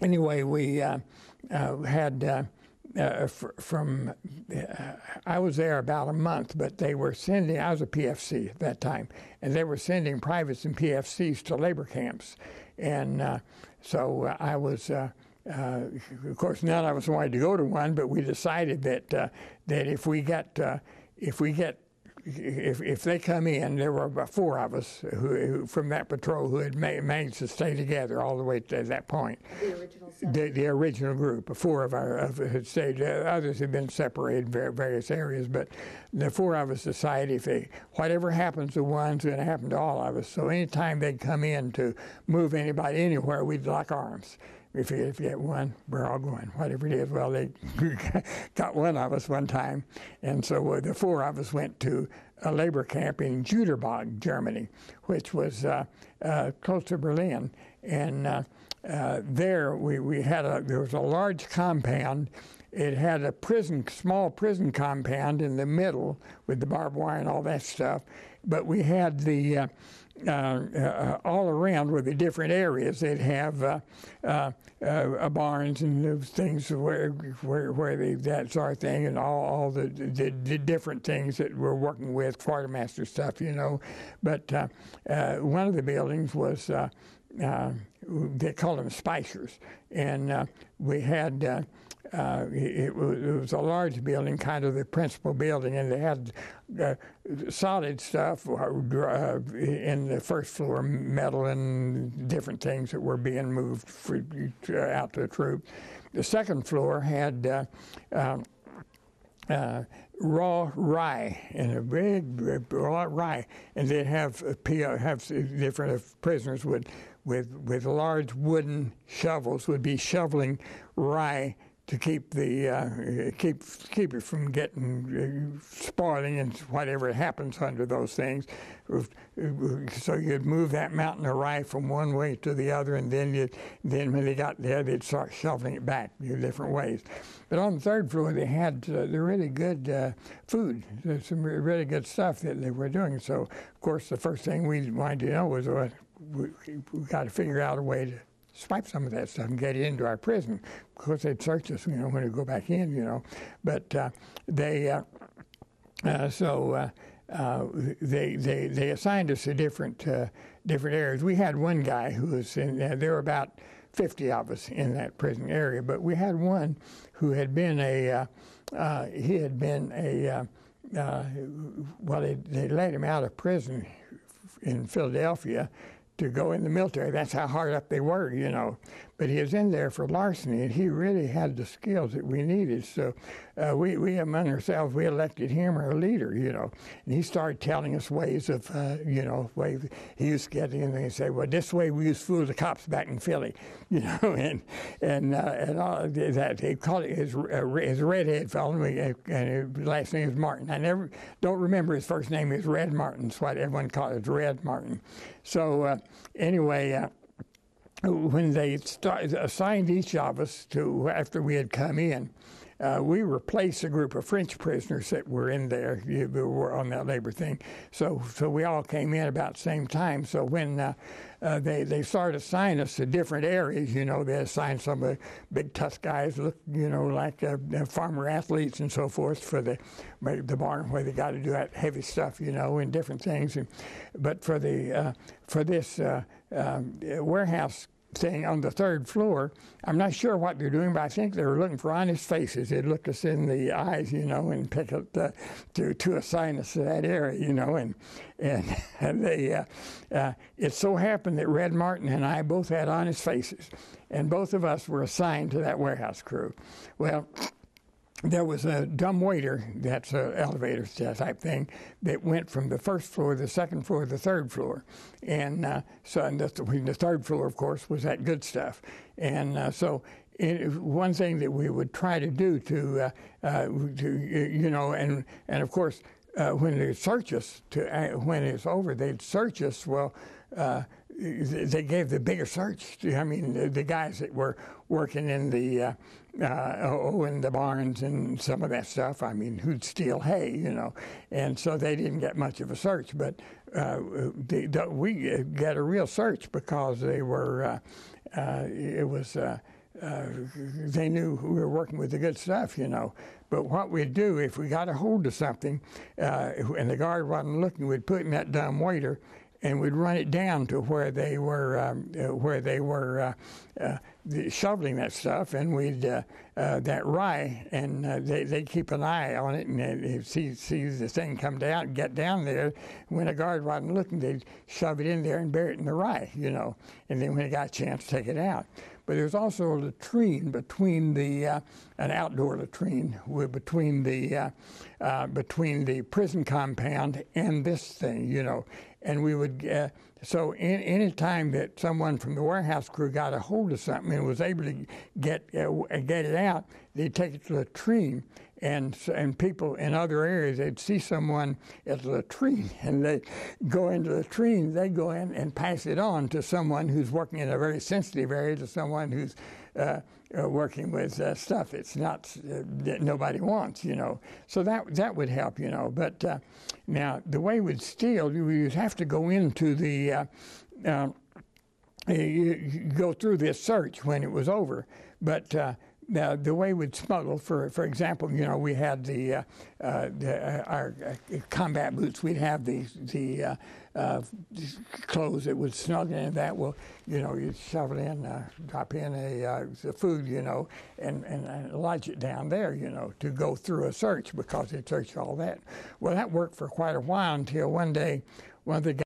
anyway, we had I was there about a month, but they were sending, I was a PFC at that time, and they were sending privates and PFCs to labor camps. And so I was, of course, none of us wanted to go to one, but we decided that if they come in, there were about 4 of us who from that patrol who had managed to stay together all the way to that point. The original the original group, 4 of us had stayed. Others had been separated in various areas, but the 4 of us decided whatever happens to one's going to happen to all of us. So anytime they'd come in to move anybody anywhere, we'd lock arms. If you get one, we're all going, whatever it is. Well, they got one of us one time, and so the 4 of us went to a labor camp in Jüterbog, Germany, which was close to Berlin. And there there was a large compound. It had a small prison compound in the middle with the barbed wire and all that stuff. But we had the all around were the different areas. They'd have barns and those things where that sort of thing, and all the different things that we're working with, quartermaster stuff, But one of the buildings was they called them spicers, and we had. It was a large building, kind of the principal building, and they had solid stuff in the first floor, metal and different things that were being moved out to the troops. The second floor had raw rye, and a big raw rye, and they'd have different prisoners with large wooden shovels would be shoveling rye to keep keep it from getting spoiling and whatever happens under those things. So you'd move that mountain of rye from one way to the other, and then when they got there, they'd start shoveling it back in different ways. But on the third floor, they had the really good food, some really good stuff that they were doing. So, of course, the first thing we wanted to know was we got to figure out a way to swipe some of that stuff and get it into our prison. Of course, they'd search us, when we go back in, But they assigned us to different areas. We had one guy who was in there. There were about 50 of us in that prison area, but we had one who had been they let him out of prison in Philadelphia to go in the military. That's how hard up they were, But he was in there for larceny, and he really had the skills that we needed. So we among ourselves, we elected him our leader, And he started telling us ways of, ways he used to get in there and say, well, this way we used to fool the cops back in Philly, and all that. They called it his redhead fellow, and his last name was Martin. I don't remember his first name. It's Red Martin. That's what everyone called it, Red Martin. So anyway, when they assigned each of us to, after we had come in, we replaced a group of French prisoners that were in there, were on that labor thing. So we all came in about the same time. So when they started assigning us to different areas, they assigned some of the big tough guys, like farmer athletes and so forth for the barn where they got to do that heavy stuff, and different things. But for this warehouse thing on the third floor, I'm not sure what they're doing, but I think they were looking for honest faces. They'd look us in the eyes, and pick up to assign us to that area, and they it so happened that Red Martin and I both had honest faces, and both of us were assigned to that warehouse crew. Well, there was a dumb waiter, that's an elevator type thing, that went from the first floor, the second floor, the third floor. And the third floor, of course, was that good stuff. And one thing that we would try to do and of course, when they search us, when it's over, they'd search us. Well, they gave the bigger search. The guys that were working in the in the barns and some of that stuff. Who'd steal hay, and so they didn't get much of a search. But we got a real search because they were. It was they knew we were working with the good stuff, you know. But what we'd do if we got a hold of something and the guard wasn't looking, we'd put in that dumb waiter and we'd run it down to where they were shoveling that stuff, and we'd that rye, and they'd keep an eye on it, and they'd see the thing come down and get down there. When a guard wasn't looking, they'd shove it in there and bury it in the rye, you know, and then when they got a chance, take it out. But there's also a latrine between the an outdoor latrine between the prison compound and this thing, you know. And we would so any time that someone from the warehouse crew got a hold of something and was able to get it out, they'd take it to the latrine. And people in other areas, they'd see someone at the latrine, and they go into the latrine. They go in and pass it on to someone who's working in a very sensitive area, to someone who's working with stuff that's not that nobody wants, you know. So that would help, you know. But now the way we'd steal, we would have to go into the you go through this search when it was over, but. Now, the way we'd smuggle, for example, you know, we had our combat boots. We'd have the clothes that would snug in that. Well, you know, you'd shove it in, drop in the food, you know, and lodge it down there, you know, to go through a search because they'd search all that. Well, that worked for quite a while until one day, one of the guys